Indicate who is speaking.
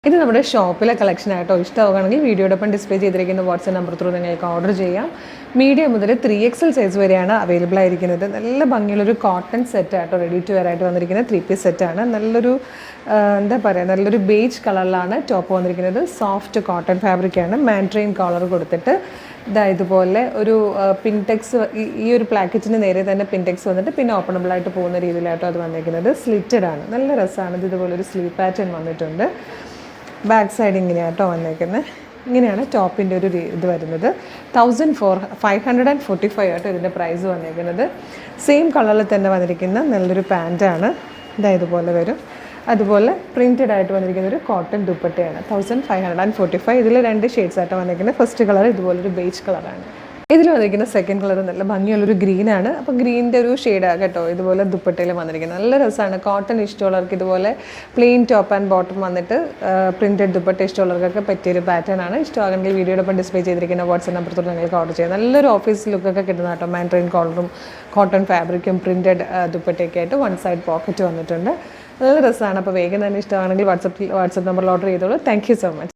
Speaker 1: ഇത് നമ്മുടെ ഷോപ്പിലെ കളക്ഷൻ ആയിട്ടോ. ഇഷ്ടമാവുകയാണെങ്കിൽ വീഡിയോടൊപ്പം ഡിസ്പ്ലേ ചെയ്തിരിക്കുന്ന വാട്സ്ആപ്പ് നമ്പർ ത്രൂ നിങ്ങൾക്ക് ഓർഡർ ചെയ്യാം. മീഡിയം മുതൽ 3XL സൈസ് വരെയാണ് അവൈലബിൾ ആയിരിക്കുന്നത്. നല്ല ഭംഗിയുള്ളൊരു കോട്ടൺ സെറ്റ് ആയിട്ടോ, റെഡി ടു വെയർ ആയിട്ട് വന്നിരിക്കുന്ന 3 പീസ് സെറ്റാണ്. നല്ലൊരു എന്താ പറയുക, നല്ലൊരു ബേജ് കളറിലാണ് ടോപ്പ് വന്നിരിക്കുന്നത്. സോഫ്റ്റ് കോട്ടൺ ഫാബ്രിക്കാണ്. മാൻട്രെയിൻ കോളർ കൊടുത്തിട്ട് ഇതുപോലെ ഒരു പിൻടെക്സ്, ഈ ഒരു പ്ലാക്കറ്റിന് നേരെ തന്നെ പിൻടെക്സ് വന്നിട്ട് പിന്നെ ഓപ്പണബിൾ ആയിട്ട് പോകുന്ന രീതിയിലായിട്ടോ അത് വന്നിരിക്കുന്നത്. സ്ലിറ്റഡ് ആണ്, നല്ല രസമാണ്. ഇതുപോലെ ഒരു സ്ലീവ് പാറ്റേൺ വന്നിട്ടുണ്ട്. ബാക്ക് സൈഡ് ഇങ്ങനെയാട്ടോ വന്നേക്കുന്നത്. ഇങ്ങനെയാണ് ടോപ്പിൻ്റെ ഒരു ഇത് വരുന്നത്. 1545 ആട്ടോ ഇതിൻ്റെ പ്രൈസ് വന്നേക്കുന്നത്. സെയിം കളറിൽ തന്നെ വന്നിരിക്കുന്ന നല്ലൊരു പാൻറ്റാണ്. ഇതുപോലെ വരും. അതുപോലെ പ്രിൻറ്റഡ് ആയിട്ട് വന്നിരിക്കുന്ന ഒരു കോട്ടൺ ദുപ്പട്ടയാണ്. 1545. ഇതിൽ 2 ഷെയ്ഡ്സ് ആയിട്ട് വന്നിരിക്കുന്നത്. ഫസ്റ്റ് കളർ ഇതുപോലൊരു ബേജ് കളറാണ്. ഇതിൽ വന്നിരിക്കുന്ന സെക്കൻഡ് കളർ നല്ല ഭംഗിയുള്ളൊരു ഗ്രീനാണ്. അപ്പോൾ ഗ്രീനിൻ്റെ ഒരു ഷെയ്ഡാണ് കേട്ടോ ഇതുപോലെ ദുപ്പട്ടയിൽ വന്നിരിക്കുന്നത്. നല്ല രസമാണ്. കോട്ടൺ ഇഷ്ടമുള്ളവർക്ക് ഇതുപോലെ പ്ലെയിൻ ടോപ്പ് ആൻഡ് ബോട്ടം വന്നിട്ട് പ്രിൻറ്റഡ് ദുപ്പട്ട ഇഷ്ടമുള്ളവർക്കൊക്കെ പറ്റിയൊരു പാറ്റേൺ ആണ്. ഇഷ്ടമാണെങ്കിൽ വീഡിയോടൊപ്പം ഡിസ്പ്ലേ ചെയ്തിരിക്കുന്ന വാട്സ്ആപ്പ് നമ്പർ തൊട്ട് നിങ്ങൾക്ക് ഓർഡർ ചെയ്യാം. നല്ലൊരു ഓഫീസ് ലുക്കൊക്കെ കിട്ടുന്ന കേട്ടോ. മാൻട്രെയിൻ കോളറും കോട്ടൺ ഫാബ്രിക്കും പ്രിൻറ്റഡ് ദുപ്പട്ടയൊക്കെ ആയിട്ട് 1 സൈഡ് പോക്കറ്റ് വന്നിട്ടുണ്ട്. നല്ല രസമാണ്. അപ്പോൾ വേഗം തന്നെ ഇഷ്ടമാണെങ്കിൽ വാട്സപ്പ് നമ്പറിൽ ഓർഡർ ചെയ്തോളൂ. Thank you so much.